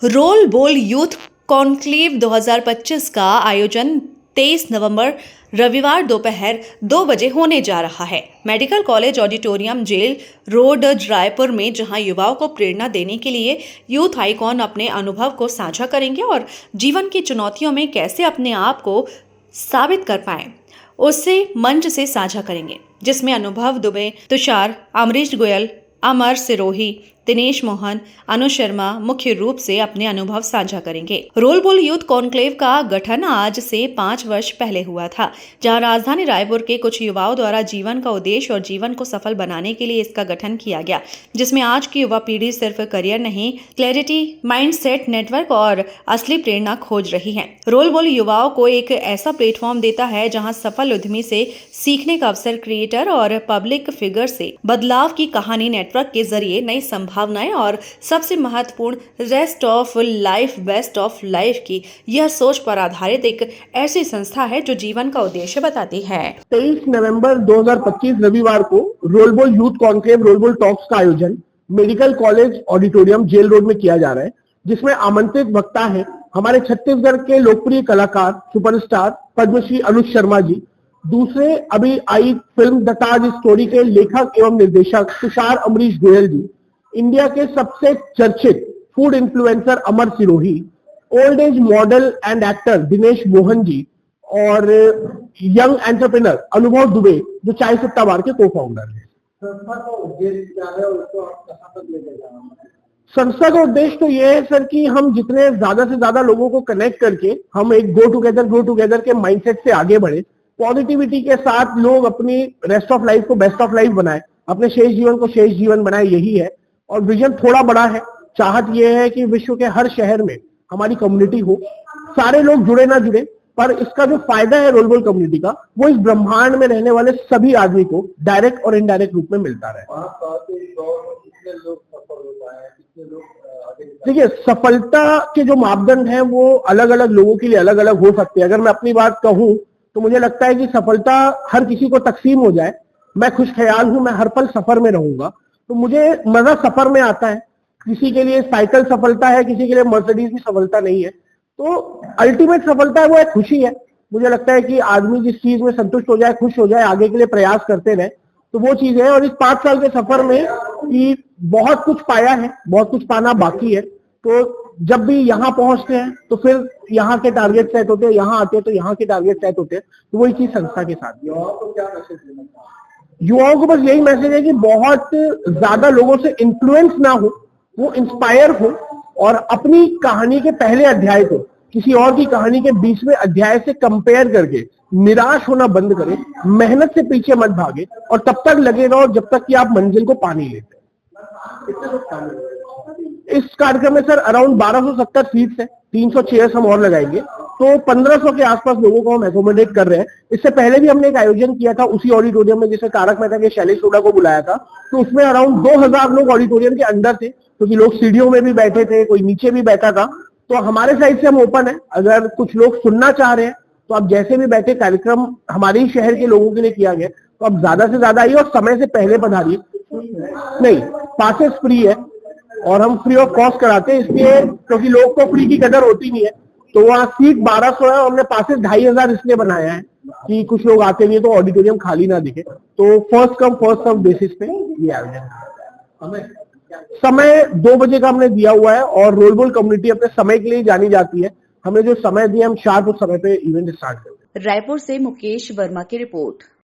Role बोल youth conclave 2025 का आयोजन 23 नवंबर रविवार दोपहर 2 बजे होने जा रहा है। Medical college auditorium jail road Raipur में, जहां युवाओं को प्रेरणा देने के लिए यूथ आइकॉन अपने अनुभव को साझा करेंगे और जीवन की चुनौतियों में कैसे अपने आप को साबित कर पाएं, उससे मंच से साझा करेंगे, जिसमें अनुभव दुबे, तुषार, अमरीश गोयल, अमर सिरोही, दिनेश मोहन, अनु शर्मा मुख्य रूप से अपने अनुभव साझा करेंगे। रोल बोल यूथ कॉन्क्लेव का गठन आज से 5 वर्ष पहले हुआ था, जहां राजधानी रायपुर के कुछ युवाओं द्वारा जीवन का उद्देश्य और जीवन को सफल बनाने के लिए इसका गठन किया गया, जिसमें आज की युवा पीढ़ी सिर्फ करियर नहीं, क्लैरिटी, माइंडसेट, नेटवर्क और असली प्रेरणा खोज रही है। रोल बोल युवाओं को एक ऐसा प्लेटफॉर्म देता है जहां सफल उद्यमी से सीखने का अवसर, क्रिएटर और पब्लिक फिगर से बदलाव की कहानी, नेटवर्क के जरिए नई भावनाएं और सबसे महत्वपूर्ण rest of life best of life की यह सोच पर आधारित एक ऐसी संस्था है जो जीवन का उद्देश्य बताती है। 23 नवंबर 2025 रविवार को roll ball youth conclave roll ball talks का आयोजन medical college auditorium jail road में किया जा रहा है, जिसमें आमंत्रित वक्ता है हमारे छत्तीसगढ़ के लोकप्रिय कलाकार सुपरस्टार पद्मश्री अनुज शर्मा जी। दूसरे अभी आई फिल्म द ताज स्टोरी के लेखक एवं निर्देशक तुषार अमरीश गोयल जी, इंडिया के सबसे चर्चित food influencer Amar Sirohi, old age model and actor Dinesh Mohan ji और यंग एंटरप्रेन्योर अनुभव दुबे, जो चाय सुट्टा बार के को फाउंडर हैं। संस्था का उद्देश्य तो ये है सर कि हम जितने ज्यादा से ज्यादा लोगों को कनेक्ट करके हम एक गो टुगेदर के माइंडसेट से आगे बढ़े, पॉजिटिविटी के साथ लोग अपनी रेस्ट ऑफ लाइफ को बेस्ट ऑफ लाइफ बनाए, अपने शेष जीवन को शेष जीवन बनाए, यही है। और विजन थोड़ा बड़ा है, चाहत यह है कि विश्व के हर शहर में हमारी कम्युनिटी हो, सारे लोग जुड़े ना जुड़े, पर इसका जो फायदा है रोलबोल कम्युनिटी का, वो इस ब्रह्मांड में रहने वाले सभी आदमी को डायरेक्ट और इनडायरेक्ट रूप में मिलता रहे। देखिए, सफलता के जो मापदंड हैं वो अलग अलग लोगों के लिए अलग अलग हो सकते हैं। अगर मैं अपनी बात कहूं तो मुझे लगता है कि सफलता हर किसी को तकसीम हो जाए। मैं खुश ख्याल हूं, मैं हर पल सफर में रहूंगा, तो मुझे मजा सफर में आता है। किसी के लिए साइकिल सफलता है, किसी के लिए मर्सिडीज भी सफलता नहीं है। तो अल्टीमेट सफलता है वो एक खुशी है। मुझे लगता है कि आदमी जिस चीज में संतुष्ट हो जाए, खुश हो जाए, आगे के लिए प्रयास करते रहे, तो वो चीज है। और इस 5 साल के सफर में कि बहुत कुछ पाया है, बहुत कुछ पाना बाकी है। तो जब भी यहाँ पहुंचते हैं तो फिर यहाँ के टारगेट सेट होते हैं, यहाँ आते हैं तो यहाँ के टारगेट सेट होते हैं। तो वही चीज संस्था के साथ। युवाओं को बस यही मैसेज है कि बहुत ज्यादा लोगों से इन्फ्लुएंस ना हो, वो इंस्पायर हो और अपनी कहानी के पहले अध्याय को किसी और की कहानी के 20वें अध्याय से कंपेयर करके निराश होना बंद करें, मेहनत से पीछे मत भागे और तब तक लगे रहो जब तक कि आप मंजिल को पा नहीं लेते। इस कार्यक्रम में सर अराउंड 1270 सीट्स है, 300 चेयर्स हम और लगाएंगे, तो 1500 के आसपास लोगों को हम एकोमोडेट कर रहे हैं। इससे पहले भी हमने एक आयोजन किया था उसी ऑडिटोरियम में, जिसमें तारक मेहता के शैलेश सोडा को बुलाया था। तो उसमें अराउंड 2000 लोग ऑडिटोरियम के अंदर थे, क्योंकि लोग सीढ़ियों में भी बैठे थे, कोई नीचे भी बैठा था। तो हमारे साइड से हम ओपन है, अगर कुछ लोग सुनना चाह रहे हैं तो आप जैसे भी बैठे, कार्यक्रम हमारे ही शहर के लोगों के लिए किया गया, तो आप ज्यादा से ज्यादा आइए और समय से पहले पधारिए। नहीं, पासेस फ्री है और हम फ्री ऑफ कॉस्ट कराते हैं, इसलिए क्योंकि लोग को फ्री की कदर होती नहीं है। तो वहाँ सीट 1200 है और हमने पासेस 2500 इसलिए बनाया है कि कुछ लोग आते नहीं है तो ऑडिटोरियम खाली ना दिखे। तो first come first serve basis पे ये आयोजन। समय 2 बजे का हमने दिया हुआ है और रोलबोल कम्युनिटी अपने समय के लिए जानी जाती है। हमने जो समय दिया, हम शार्प उस समय पे इवेंट स्टार्ट करते हैं। रायपुर से मुकेश वर्मा की रिपोर्ट।